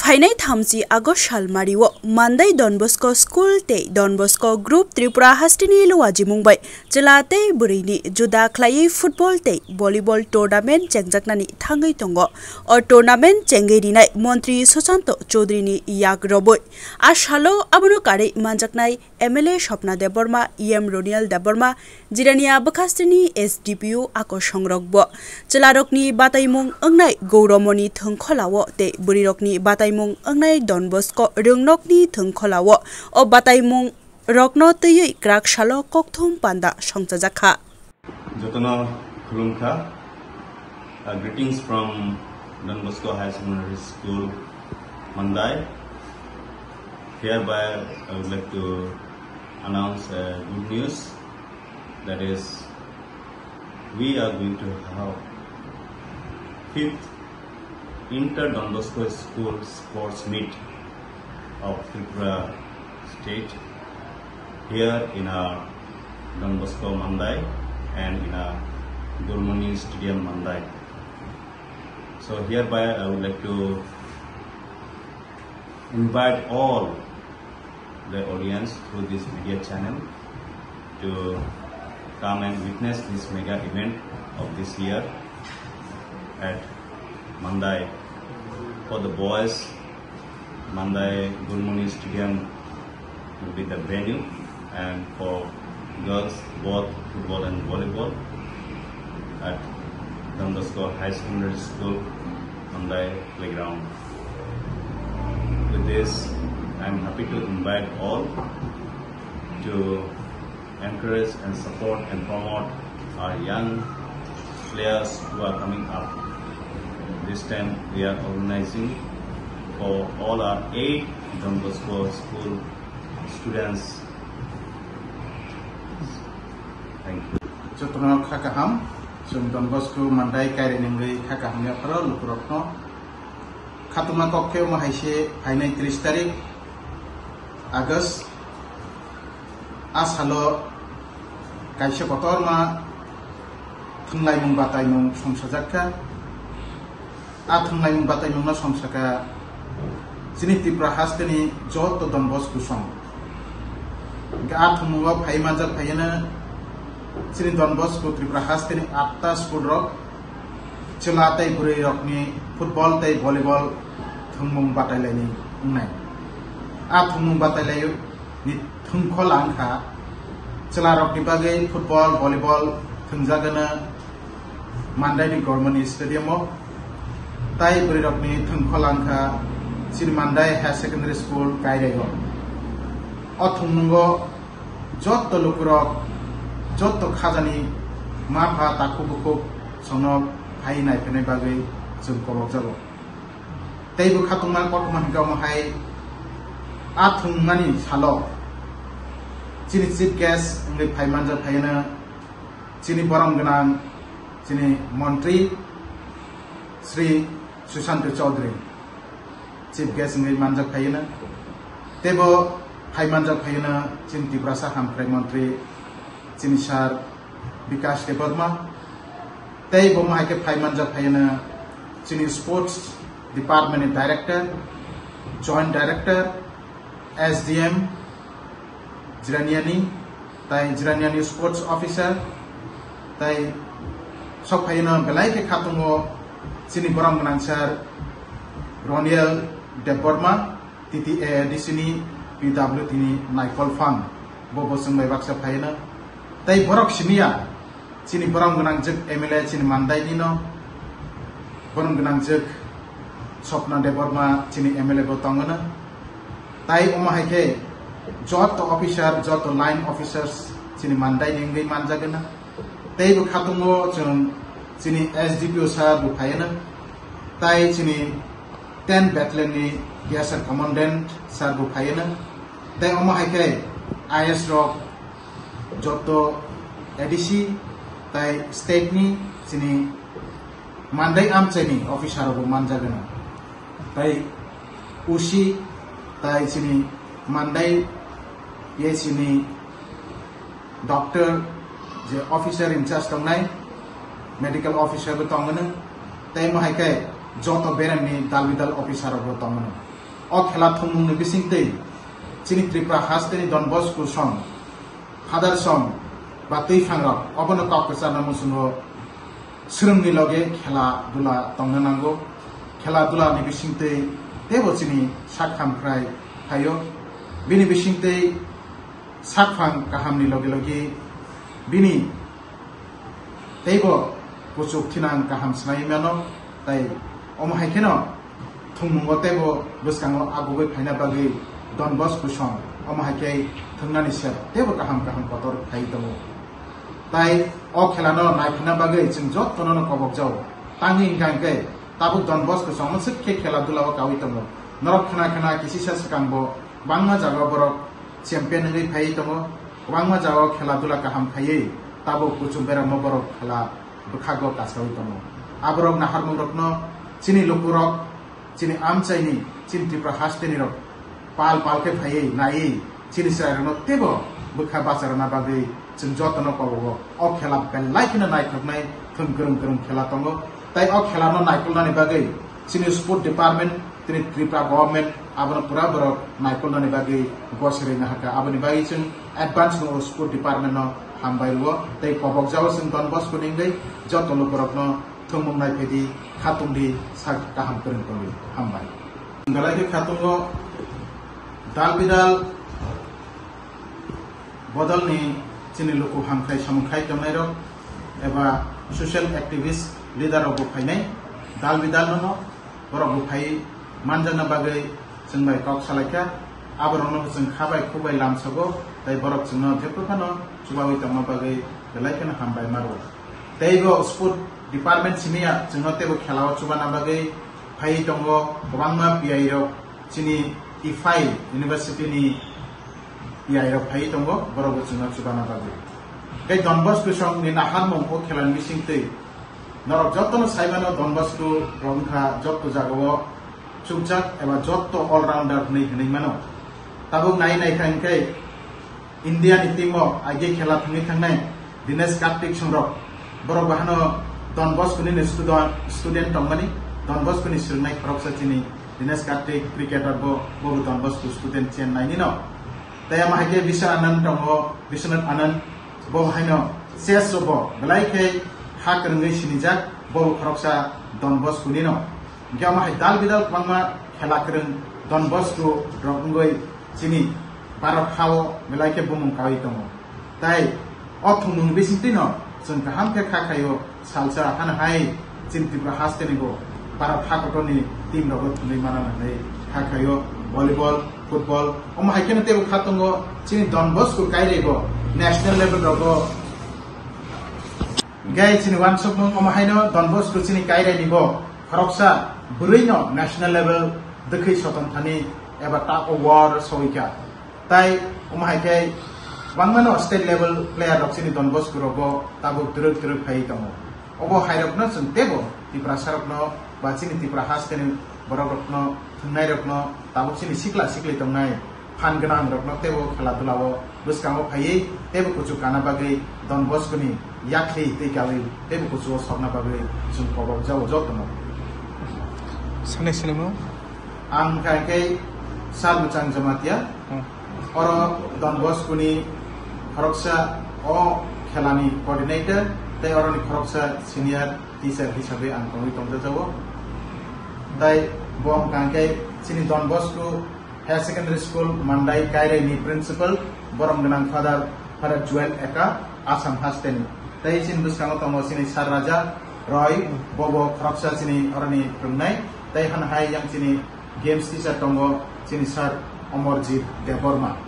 फाइनाय 30 August सालमारिव मानदाय Don Bosco school ते डन बस्को ग्रुप त्रिपुरा हास्टिनी लुवाजी मुंबई जिलाते बुरैनि जुदा ख्लायै फुटबल ते भलिबल टुर्नामेंट चेंगजाकनानि थांगै दंगो अ टुर्नामेंट चेंगैरिनाय मंत्री सुशांत चौधरीनि याक रबय आशालो आबनो कारै मानजाकनाय एमएलए स्वप्ना देबबर्मा एम रोनियल देबबर्मा जिरानिया बखास्टिनी एसडीपीओ आको संरकब जिलारकनि बातायमुं अंगनाय गौरमनि थंखलाव ते बुरिरकनि बातायमुं अंगनाय डन बस्को रोंनकनि थंखलाव अ बातायमुं रकनो तयै क्राकशालो ककथुम पान्दा संजाजाखा जतनो खुलुमखा greetings from Don Bosco High Secondary School Mandai. Hereby I would like to announce good news, that is we are going to have 5th Inter Don Bosco School Sports Meet of Tripura State here in our Don Bosco Mandai and in our Gurmani Stadium Mandai. So hereby I would like to invite all the audience through this media channel to come and witness this mega event of this year at Mandai. For the boys, Mandai Gurmani Stadium will be the venue, and for girls, both football and volleyball at Don Bosco High Secondary School Mandai Playground. With this, I am happy to invite all to encourage and support and promote our young players who are coming up. This time we are organizing for all our 8 Don Bosco school students. Thank you. Jotno khakaham sum Don Bosco Mandai kairenengei khakahamya pro lukurokno khatuma kokkeu mahaise phainai 30 tarik August asalo kaisa kotorma thunglai mung batai mung somsajakka athunglai mung batai mung na somsaka jini Tripura hasteni joto Don Bosco song ga athungo phaimanjak phaina Sini Don Bosco Tripura hasteni 8 school rok chelatai buri rokni football tai volleyball thungmung batailani ungnai thungmung batailayo ni thungkhol angkha chela rokni bagai football volleyball thungjagana Mandai ni Gurmani Stadium tai buri rokni thungkhol angkha sini Mandai High Secondary School kairayo thungmungo jotto lukurok jotto khajani mapha takubuko sonok hainai phenai bagai जों korok jalo teibo khatungman korkman gaw hai athungmani salo chini chief guest ngai phaimanja phaina chini borom gnang chini mantri Sri Sushant Chaudhary chief guest ngai manja phaina teibo phaimanja phaina chini Tripura Sakam mantri chini sar Vikas Debarma teibo mahake phaimanja phaina chini sports department director joint director SDM Jiraniani tai Jiraniani sports officer tai sok phaina belai ke khatungo chini boram gnangsar Roniel Deborma TTA disini PWT ni Naikol Fang bobo sungbai baksa phaina tai borok simia chini boram gnangjak MLA chini Mandai ni no boram gnangjak Swapna Deborma chini MLA bo tongana tai omahaike joto officer joto line officers chini Mandai ningai manjagana tai bu khatungo chung chini SDPO sir bu phaina tai chini 10 battalion ni Kiasar commandant sir bu phaina tai omahaike IS rock joto ADC tai state ni chini Mandai amchani officer bu manjagana tai usi tai chini Mandai ye chini doctor je officer in charge tongnai medical officer bu tongana tai mahaikai joto berani dalbidal officer ro tongno o khela thumung ni bisingte chini Tripura hasteni Don Bosco song father song ba tei phangrok obono kok pesana musungo srungni loge khela dula tongna nango khela dula ni bisingte tebo chini sakham prai hayo bini bisingte sakhang kahamni loge loge bini tebo pucuk thinang kaham snai mano tai omhai keno thungmungo tebo buskango agugoi phaina bagi Don Bosco song omhai ke thungnani se tebo kaham kotor thai tongo tai o khelano naifina bagi chung jot tonono kobok jaw tangi ingkangke tabu Don Bosco song sikhe khela dula o kawi tongo norok khana kisi sakangbo bangma jaga borok champion ngai phai tongo bangma jaga khela dula kaham phai tabu puchum bera mo borok khela bukhago kasawi tongo aborok naharmung rokno chini lukurok chini amchaini chini Tripura hasteni rok pal ke phai nai chini sarano tebo bukha basarana bagi chung jotono kobo o khela ben laikina nai thoknai thung kurung khela tongo tai o khela no naikulnani bagi chini sport department chini Tripura government abona pura borok naikulnani bagi gosri na haka aboni bagi chung advance no sport department no hambairwo tai kobok jaw sing Don Bosco ningai jotono borok no thumung nai phedi khatung di sak kaham kurung tongi hambai galai ke khatungo dalbidal bodol ni chini luku hamkhai samkhai tonai ro eba social activist leader of phainai dalbidal no borok phai manjana bagai jengbai kok salaika aborno jeng khabai khubai lamsago tai borok jengno jeprofano chubawi tama bagai galai kana hambai maro teigo sport department simia jengno tebo khelao chubana bagai phai tongo bangma pi ro chini ifai university ni pi ro phai tongo borok jengno chubana bagai kai Don Bosco song ni naharmung o khelan misingte norok jotono saibano Don Bosco rongkha jotto jagao chukjak eba jotto all rounder nei mano tabuk nai kangkai Indian timo age khela thungi thangnai Dinesh Kartik songrok borok bahano Don Bosco ni student tongmani Don Bosco ni sirnai khoroksa chini Dinesh Kartik cricketer bo Don Bosco student Chennai ni no taya mahage Vishwanand tongo Vishwanath Anand bo haino ses bo galai ke hakrngai sinijak bo khoroksa Don Bosco ni no gyama hai dalbidal bangma khela kreng Don Bosco rongoi chini barok khao galai ke bumung kawi tongo tai othumung bisintino jeng kaham ke khakhayo salsa hana hai chin Tripura hasteni go barok khakotoni team rogo thunai manana nei khakhayo volleyball football oma haikena tebo khatongo chini Don Bosco kaire go national level rogo gai chini wansok mong oma haino Don Bosco chini kaire ni go khoroksa bureino national level dekhai soton thani eba tak award soika tai oma haikai bangmano state level player rok chini Don Bosco rogo tabuk turuk phai tongo obo hairokno chung tebo Tripura sarokno ba chini Tripura hasteni borok rokno thungnai rokno tabuk chini sikla sikli tongnai phan ganang rokno tebo khela dulao buskango phai tebo kuchu kana bagai Don Bosco ni yakli teikawi tebo kuchu sokna bagai chung kobok jaw jotno sane sinemo ang kai sal muchang jamatia oro Don Bosco ni khoroksa o khelani coordinator tai oro ni khoroksa senior teacher hisabe ang koi tongda jawo tai bom kangkai chini Don Bosco Higher Secondary School Mandai kaire ni principal borom ganang father Joel Eka Assam hasteni tai chin buskango tongo chini Sar Raja Roy bobo khoroksa chini oro ni prungnai tai han hai yang chini games teacher tongo chini Sar Amarjit Deborma